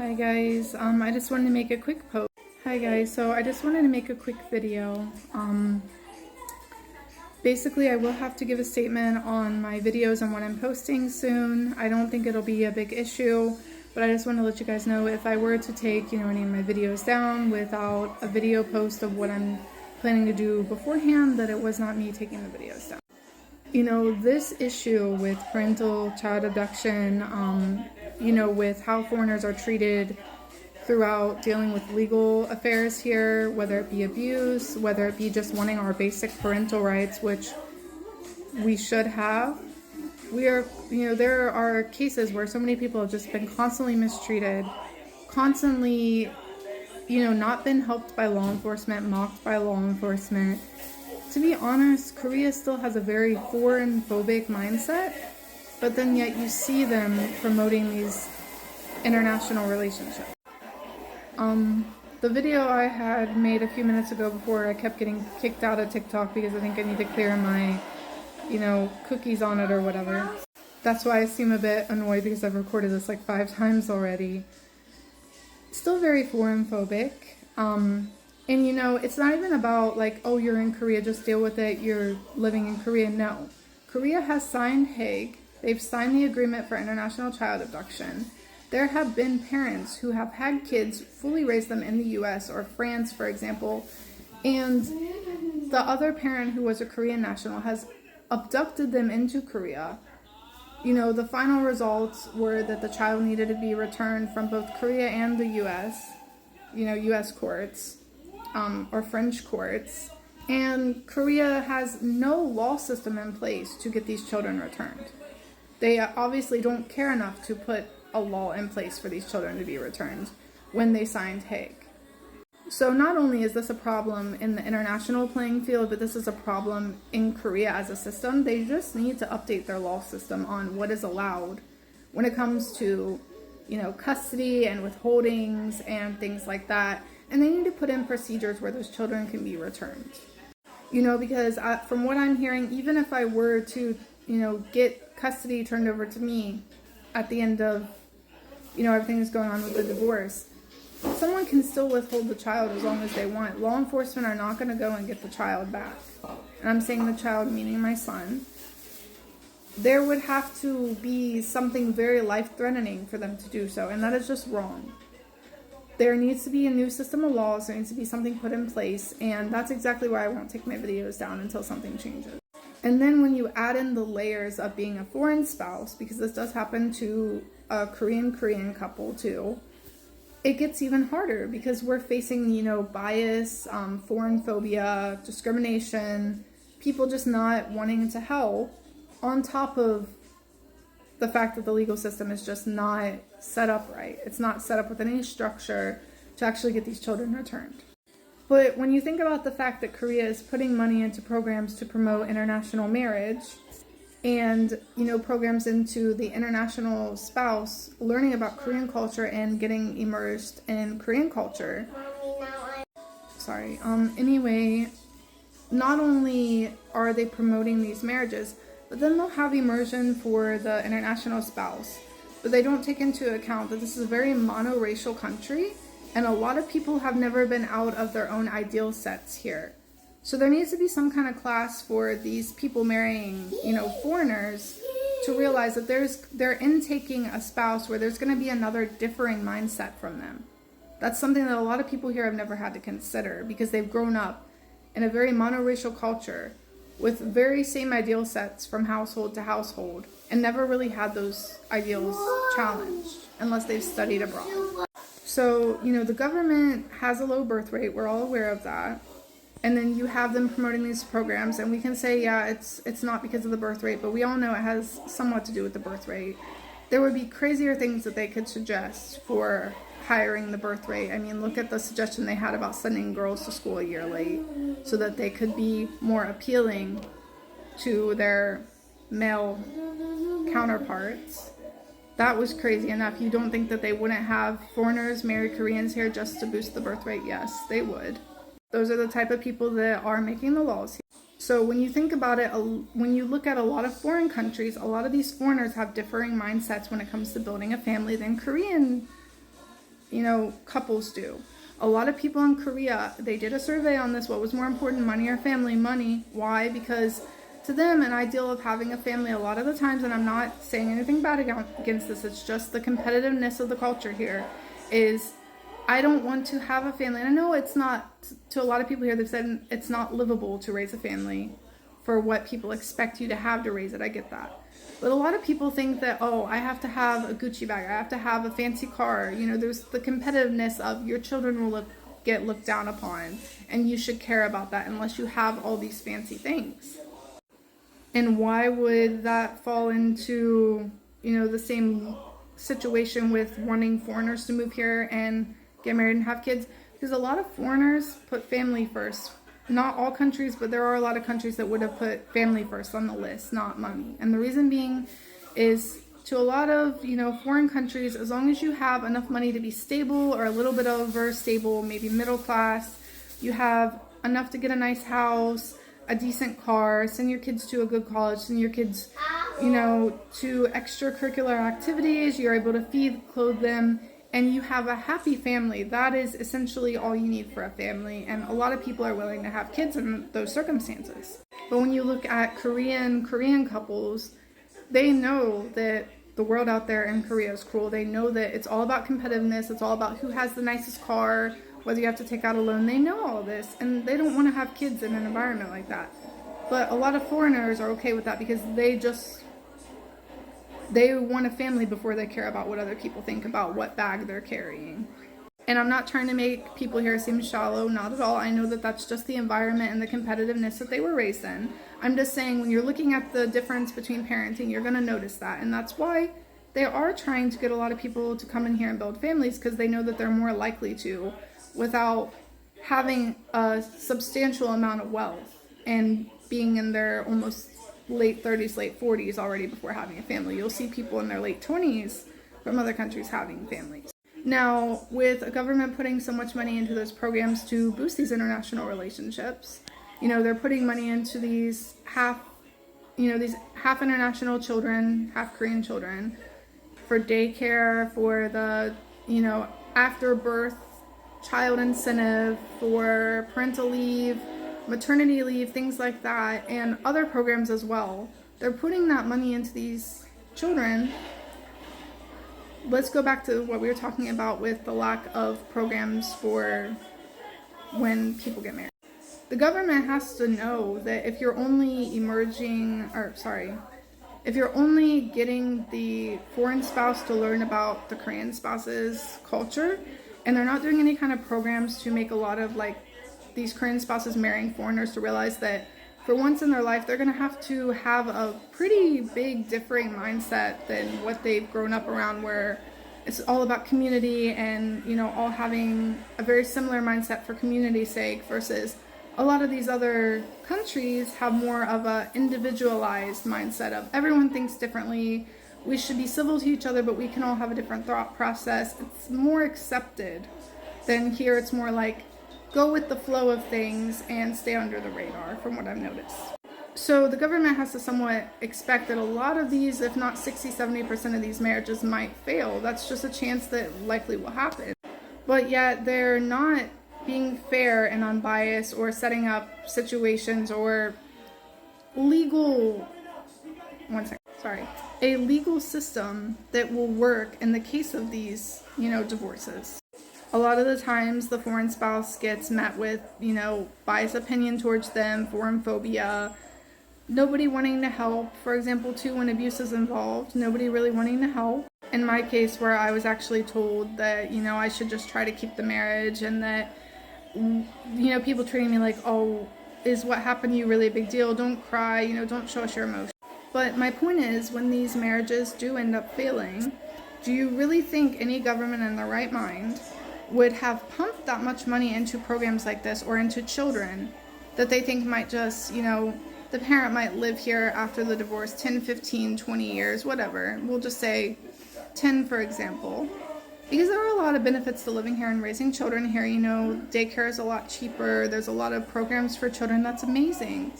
Hi guys, I just wanted to make a quick post. Hi guys, so I just wanted to make a quick video. Basically I will have to give a statement on my videos and what I'm posting soon. I don't think it'll be a big issue, but I just want to let you guys know if I were to take, any of my videos down without a video post of what I'm planning to do beforehand, that it was not me taking the videos down. This issue with parental child abduction, with how foreigners are treated throughout dealing with legal affairs here, whether it be abuse, whether it be just wanting our basic parental rights, which we should have. There are cases where so many people have just been constantly mistreated, constantly, not been helped by law enforcement, mocked by law enforcement. To be honest, Korea still has a very foreign phobic mindset, but then yet you see them promoting these international relationships. The video I had made a few minutes ago before I kept getting kicked out of TikTok because I think I need to clear my, cookies on it or whatever. That's why I seem a bit annoyed because I've recorded this like 5 times already. Still very foreign phobic. And it's not even about like, oh, you're in Korea, just deal with it, you're living in Korea. No. Korea has signed Hague. They've signed the agreement for international child abduction. There have been parents who have had kids, fully raised them in the US or France, for example, and the other parent who was a Korean national has abducted them into Korea. The final results were that the child needed to be returned from both Korea and the US, US courts. Or French courts, and Korea has no law system in place to get these children returned. They obviously don't care enough to put a law in place for these children to be returned when they signed Hague. So not only is this a problem in the international playing field, but this is a problem in Korea as a system. They just need to update their law system on what is allowed when it comes to, custody and withholdings and things like that. And they need to put in procedures where those children can be returned. Because from what I'm hearing, even if I were to, get custody turned over to me at the end of, everything that's going on with the divorce, someone can still withhold the child as long as they want. Law enforcement are not going to go and get the child back. And I'm saying the child, meaning my son. There would have to be something very life-threatening for them to do so, and that is just wrong. There needs to be a new system of laws, there needs to be something put in place, and that's exactly why I won't take my videos down until something changes. And then when you add in the layers of being a foreign spouse, because this does happen to a Korean couple too, it gets even harder because we're facing, bias, foreign phobia, discrimination, people just not wanting to help, on top of the fact that the legal system is just not set up right. It's not set up with any structure to actually get these children returned. But when you think about the fact that Korea is putting money into programs to promote international marriage and, programs into the international spouse, learning about Korean culture and getting immersed in Korean culture. Anyway, not only are they promoting these marriages, but then they'll have immersion for the international spouse. But they don't take into account that this is a very monoracial country, and a lot of people have never been out of their own ideal sets here. So there needs to be some kind of class for these people marrying, foreigners, to realize that they're intaking a spouse where there's going to be another differing mindset from them. That's something that a lot of people here have never had to consider because they've grown up in a very monoracial culture with very same ideal sets from household to household, and never really had those ideals challenged unless they've studied abroad. So, the government has a low birth rate, we're all aware of that, and then you have them promoting these programs, and we can say, yeah, it's not because of the birth rate, but we all know it has somewhat to do with the birth rate. There would be crazier things that they could suggest for hiring the birth rate. I mean, look at the suggestion they had about sending girls to school a year late so that they could be more appealing to their male counterparts. That was crazy enough. You don't think that they wouldn't have foreigners marry Koreans here just to boost the birth rate? Yes, they would. Those are the type of people that are making the laws here. So when you think about it, when you look at a lot of foreign countries, a lot of these foreigners have differing mindsets when it comes to building a family than Korean couples do. A lot of people in Korea, they did a survey on this. What was more important, money or family? Money. Why? Because to them, an ideal of having a family a lot of the times, and I'm not saying anything bad against this, it's just the competitiveness of the culture here, is I don't want to have a family. And I know it's not, to a lot of people here, they've said it's not livable to raise a family for what people expect you to have to raise it. I get that. But a lot of people think that, oh, I have to have a Gucci bag, I have to have a fancy car. There's the competitiveness of your children will get looked down upon, and you should care about that unless you have all these fancy things. And why would that fall into, the same situation with wanting foreigners to move here and get married and have kids? Because a lot of foreigners put family first. Not all countries, but there are a lot of countries that would have put family first on the list, not money. And the reason being is, to a lot of, foreign countries, as long as you have enough money to be stable or a little bit over stable, maybe middle class, you have enough to get a nice house, a decent car, send your kids to a good college, send your kids, to extracurricular activities, you're able to feed, clothe them, and you have a happy family. That is essentially all you need for a family, and a lot of people are willing to have kids in those circumstances. But when you look at Korean couples, they know that the world out there in Korea is cruel. They know that it's all about competitiveness, it's all about who has the nicest car, whether you have to take out a loan. They know all this, and they don't want to have kids in an environment like that. But a lot of foreigners are okay with that because they want a family before they care about what other people think about what bag they're carrying. And I'm not trying to make people here seem shallow, not at all. I know that that's just the environment and the competitiveness that they were raised in. I'm just saying, when you're looking at the difference between parenting, you're going to notice that. And that's why they are trying to get a lot of people to come in here and build families, because they know that they're more likely to, without having a substantial amount of wealth and being in their almost late 30s, late 40s already before having a family. You'll see people in their late 20s from other countries having families. Now, with a government putting so much money into those programs to boost these international relationships, they're putting money into these half international children, half Korean children, for daycare, for the, after birth child incentive, for parental leave, maternity leave, things like that, and other programs as well. They're putting that money into these children. Let's go back to what we were talking about with the lack of programs for when people get married. The government has to know that if you're only if you're only getting the foreign spouse to learn about the Korean spouse's culture, and they're not doing any kind of programs to make a lot of these Korean spouses marrying foreigners to realize that for once in their life, they're going to have a pretty big differing mindset than what they've grown up around, where it's all about community and, all having a very similar mindset for community's sake, versus a lot of these other countries have more of a individualized mindset of everyone thinks differently. We should be civil to each other, but we can all have a different thought process. It's more accepted than here. It's more like, go with the flow of things and stay under the radar, from what I've noticed. So the government has to somewhat expect that a lot of these, if not 60-70% of these marriages might fail. That's just a chance that likely will happen. But yet they're not being fair and unbiased, or setting up situations or a legal system that will work in the case of these, divorces. A lot of the times the foreign spouse gets met with, biased opinion towards them, foreign phobia, nobody wanting to help. For example, too, when abuse is involved, nobody really wanting to help. In my case, where I was actually told that, I should just try to keep the marriage, and that, people treating me like, oh, is what happened to you really a big deal? Don't cry, don't show us your emotions. But my point is, when these marriages do end up failing, do you really think any government in their right mind would have pumped that much money into programs like this, or into children that they think might just, the parent might live here after the divorce 10, 15, 20 years, whatever. We'll just say 10, for example. Because there are a lot of benefits to living here and raising children here. Daycare is a lot cheaper. There's a lot of programs for children. That's amazing.